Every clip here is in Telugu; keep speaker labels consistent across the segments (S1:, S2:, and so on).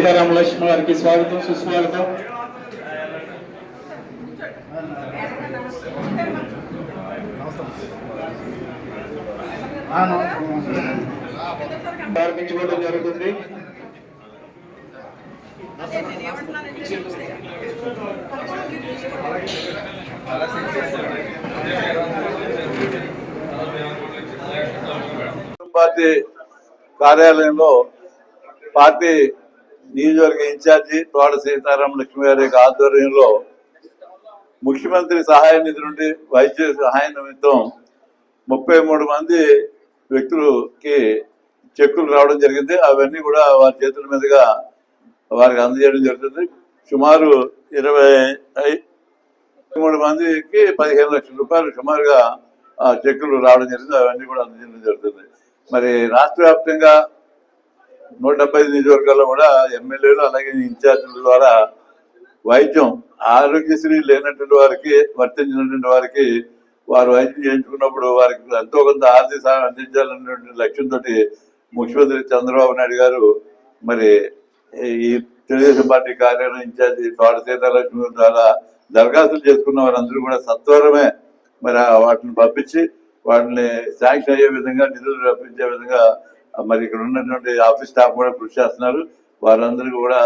S1: సీతారామ లక్ష్మణ్ గారికి స్వాగతం సుస్వాగతం. ప్రారంభించుకోవడం జరుగుతుంది.
S2: పార్టీ కార్యాలయంలో పార్టీ నియోజకవర్గ ఇన్ఛార్జి తోట సీతారామ లక్ష్మి గారి ఆధ్వర్యంలో ముఖ్యమంత్రి సహాయ నిధి నుండి వైద్య సహాయ నిమిత్తం 33 మంది వ్యక్తులకి చెక్కులు రావడం జరిగింది. అవన్నీ కూడా వారి చేతుల మీదుగా వారికి అందజేయడం జరుగుతుంది. సుమారు 23 మందికి 15 లక్షల రూపాయలు సుమారుగా చెక్కులు రావడం జరిగింది. అవన్నీ కూడా అందజేయడం జరుగుతుంది. మరి రాష్ట్ర వ్యాప్తంగా 175 నియోజకవర్గాల్లో కూడా ఎమ్మెల్యేలు అలాగే ఇన్ఛార్జీల ద్వారా వైద్యం ఆరోగ్యశ్రీ లేనటువంటి వారికి వర్తించినటువంటి వారికి వారు వైద్యం చేయించుకున్నప్పుడు వారికి ఎంతో కొంత ఆర్థిక సహాయం అందించాలనేటువంటి లక్ష్యంతో ముఖ్యమంత్రి చంద్రబాబు నాయుడు గారు మరి ఈ తెలుగుదేశం పార్టీ కార్యాలయం ఇన్ఛార్జి తోట సీతాలక్ష్మి ద్వారా దరఖాస్తులు చేసుకున్న వారందరూ కూడా సత్వరమే మరి వాటిని పంపించి వాటిని శాంక్షన్ అయ్యే విధంగా నిధులు రప్పించే విధంగా మరి ఇక్కడ ఉన్నటువంటి ఆఫీస్ స్టాఫ్ కూడా కృషి చేస్తున్నారు. వారందరికీ కూడా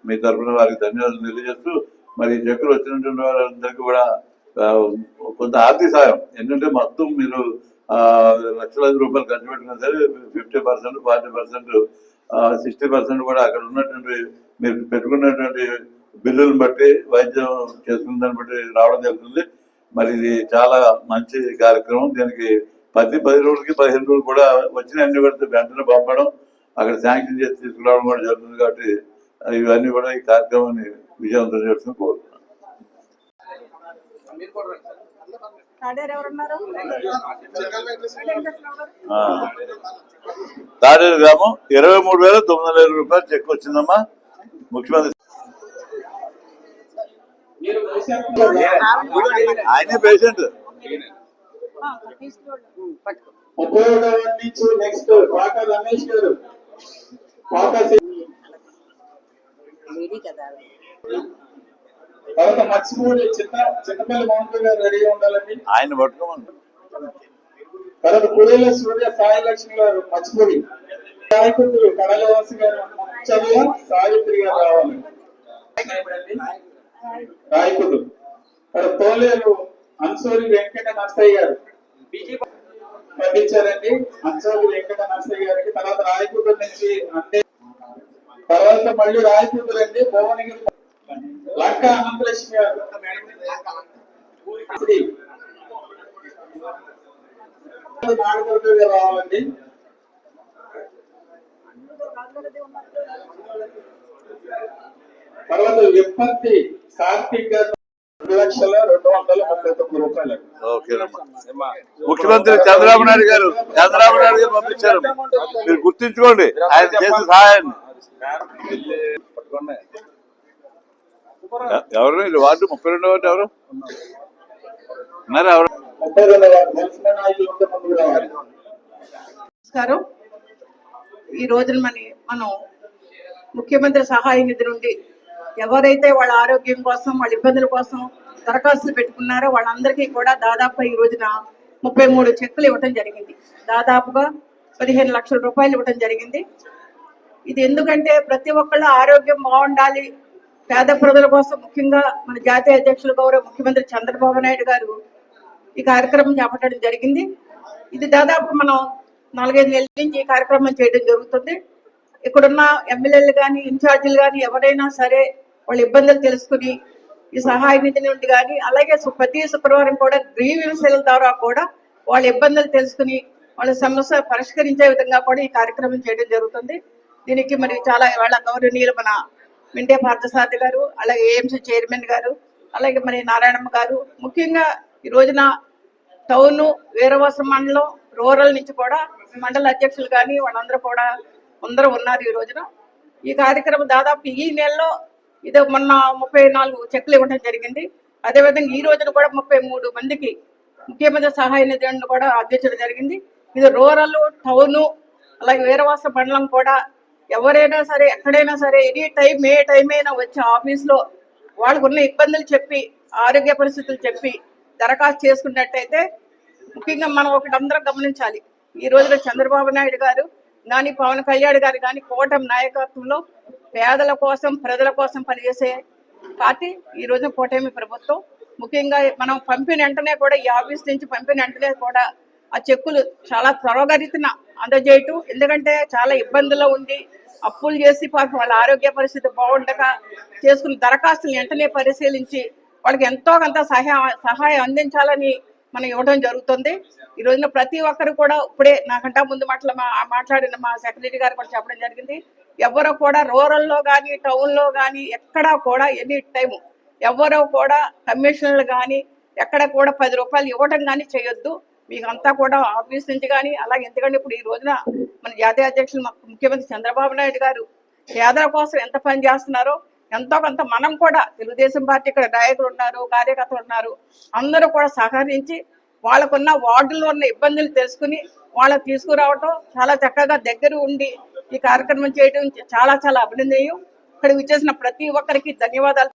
S2: మీ తరఫున వారికి ధన్యవాదాలు తెలియజేస్తూ మరి చెక్కులు వచ్చినటువంటి వారందరికీ కూడా కొంత ఆర్థిక సాయం ఏంటంటే మొత్తం మీరు లక్షలాది రూపాయలు ఖర్చు పెట్టినా సరే 50%, 40%, 60% కూడా అక్కడ ఉన్నటువంటి మీరు పెట్టుకున్నటువంటి బిల్లులను బట్టి వైద్యం చేసుకున్న దాన్ని బట్టి రావడం జరుగుతుంది. మరి ఇది చాలా మంచి కార్యక్రమం. దీనికి ప్రతి 10 రోజులకి 15 రోజులు కూడా వచ్చిన అన్ని కూడా వెంటనే పంపడం అక్కడ శాంక్షన్ చేసి తీసుకురావడం కూడా జరుగుతుంది. కాబట్టి ఇవన్నీ కూడా ఈ కార్యక్రమాన్ని విజయవంతం చేసుకుని కోరుతున్నాను. తాడేరు గ్రామం 23,900 రూపాయలు చెక్ వచ్చిందమ్మా. ముఖ్యమంత్రి ఆయనే పేషెంట్.
S1: నెక్స్ట్ పాక రమేష్ గారు, తర్వాత మర్చిపోయి చిన్నపల్లి మౌంట్ గారు రెడీగా ఉండాలండి.
S2: ఆయన పట్టుకోమండి.
S1: తర్వాత పురేల సూర్య సాయి లక్ష్మి గారు మర్చిపోయి, నాయకులు కడలవాసి గారు చదువు సావిత్రి గారు రావాలి. నాయకుడు తోలేరు అన్సూరి వెంకట నర్సయ్య గారు పంపించారండి. అన్సూరి వెంకట నర్సయ్య గారికి. తర్వాత రాయకూతురు నుంచి అంటే తర్వాత మళ్ళీ రాయకూతురు అండి భువనగిరి లంక అనంతలక్ష్మి గారు నాగదుర్గ రావాలండి. తర్వాత విప్పత్తి కార్తీక్ గారు 2,239 రూపాయలు.
S2: ముఖ్యమంత్రి చంద్రబాబు నాయుడు గారు పంపించారు. మీరు గుర్తించుకోండి ఆయన చేసే సహాయాన్ని. ఎవరు వార్డు 32వ వార్డు ఎవరు ఉన్నారు? ఎవరు?
S3: నమస్కారం. ఈ రోజున మనం ముఖ్యమంత్రి సహాయ నిధి నుండి ఎవరైతే వాళ్ళ ఆరోగ్యం కోసం వాళ్ళ ఇబ్బందుల కోసం దరఖాస్తులు పెట్టుకున్నారో వాళ్ళందరికీ కూడా దాదాపుగా ఈ రోజున 33 చెక్కులు ఇవ్వటం జరిగింది. దాదాపుగా 15 లక్షల రూపాయలు ఇవ్వటం జరిగింది. ఇది ఎందుకంటే ప్రతి ఒక్కళ్ళ ఆరోగ్యం బాగుండాలి, పేద ప్రజల కోసం ముఖ్యంగా మన జాతీయ అధ్యక్షులు గౌరవ ముఖ్యమంత్రి చంద్రబాబు నాయుడు గారు ఈ కార్యక్రమం చేపట్టడం జరిగింది. ఇది దాదాపు మనం 4-5 నెలల నుంచి ఈ కార్యక్రమం చేయడం జరుగుతుంది. ఇక్కడున్న ఎమ్మెల్యేలు కానీ ఇన్ఛార్జీలు కానీ ఎవరైనా సరే వాళ్ళ ఇబ్బందులు తెలుసుకుని ఈ సహాయ నిధి నుండి కానీ అలాగే ప్రతి శుక్రవారం కూడా గ్రీవెన్సీల ద్వారా కూడా వాళ్ళ ఇబ్బందులు తెలుసుకుని వాళ్ళ సమస్య పరిష్కరించే విధంగా కూడా ఈ కార్యక్రమం చేయడం జరుగుతుంది. దీనికి మరి చాలా వాళ్ళ గౌరవనీయులు మన మింటే పార్థసారథి గారు, అలాగే ఏఎంసీ చైర్మన్ గారు, అలాగే మరి నారాయణమ్మ గారు, ముఖ్యంగా ఈ రోజున టౌన్ వీరవాసం మండలం రూరల్ నుంచి కూడా మండల అధ్యక్షులు కానీ వాళ్ళందరూ కూడా అందరూ ఉన్నారు. ఈ రోజున ఈ కార్యక్రమం దాదాపు ఈ నెలలో ఇది మొన్న 34 చెక్లు ఇవ్వడం జరిగింది. అదేవిధంగా ఈ రోజున కూడా 33 మందికి ముఖ్యమంత్రి సహాయ నిధి కూడా అందించడం జరిగింది. ఇది రూరల్, టౌను, అలాగే వీరవాస మండలం కూడా ఎవరైనా సరే ఎక్కడైనా సరే ఎనీ టైం ఏ టైం అయినా వచ్చి ఆఫీస్లో వాళ్ళకు ఉన్న ఇబ్బందులు చెప్పి ఆరోగ్య పరిస్థితులు చెప్పి దరఖాస్తు చేసుకున్నట్టయితే ముఖ్యంగా మనం ఒకటి అందరం గమనించాలి. ఈ రోజున చంద్రబాబు నాయుడు గారు కానీ పవన్ కళ్యాణ్ గారు కానీ కూటమి నాయకత్వంలో పేదల కోసం ప్రజల కోసం పనిచేసే పార్టీ ఈ రోజు కూటమి ప్రభుత్వం. ముఖ్యంగా మనం పంపిన వెంటనే కూడా ఈ ఆఫీస్ నుంచి పంపిన వెంటనే కూడా ఆ చెక్కులు చాలా త్వరగతిన అందజేయటం. ఎందుకంటే చాలా ఇబ్బందుల్లో ఉండి అప్పులు చేసి పాపం వాళ్ళ ఆరోగ్య పరిస్థితి బాగుండక చేసుకున్న దరఖాస్తులు వెంటనే పరిశీలించి వాళ్ళకి ఎంతో కొంత సహాయం అందించాలని మనం ఇవ్వడం జరుగుతుంది. ఈ రోజున ప్రతి ఒక్కరు కూడా ఇప్పుడే నాకంటా ముందు మాట్లాడిన మా సెక్రటరీ గారు కూడా చెప్పడం జరిగింది. ఎవరో కూడా రూరల్లో కానీ టౌన్లో కానీ ఎక్కడా కూడా ఎనీ టైము ఎవరో కూడా కమిషన్లు కానీ ఎక్కడ కూడా 10 రూపాయలు ఇవ్వడం కానీ చేయొద్దు. మీకు అంతా కూడా ఆఫీస్ నుంచి కానీ అలాగే ఎందుకంటే ఇప్పుడు ఈ రోజున మన జాతీయ అధ్యక్షులు ముఖ్యమంత్రి చంద్రబాబు నాయుడు గారు పేదల కోసం ఎంత పని చేస్తున్నారో ఎంతో కొంత మనం కూడా తెలుగుదేశం పార్టీ ఇక్కడ నాయకులు ఉన్నారు, కార్యకర్తలు ఉన్నారు, అందరూ కూడా సహకరించి వాళ్ళకున్న వార్డుల్లో ఉన్న ఇబ్బందులు తెలుసుకుని వాళ్ళని తీసుకురావటం చాలా చక్కగా దగ్గర ఉండి ఈ కార్యక్రమం చేయడం చాలా చాలా అభినందనీయం. ఇక్కడ విచ్చేసిన ప్రతి ఒక్కరికి ధన్యవాదాలు.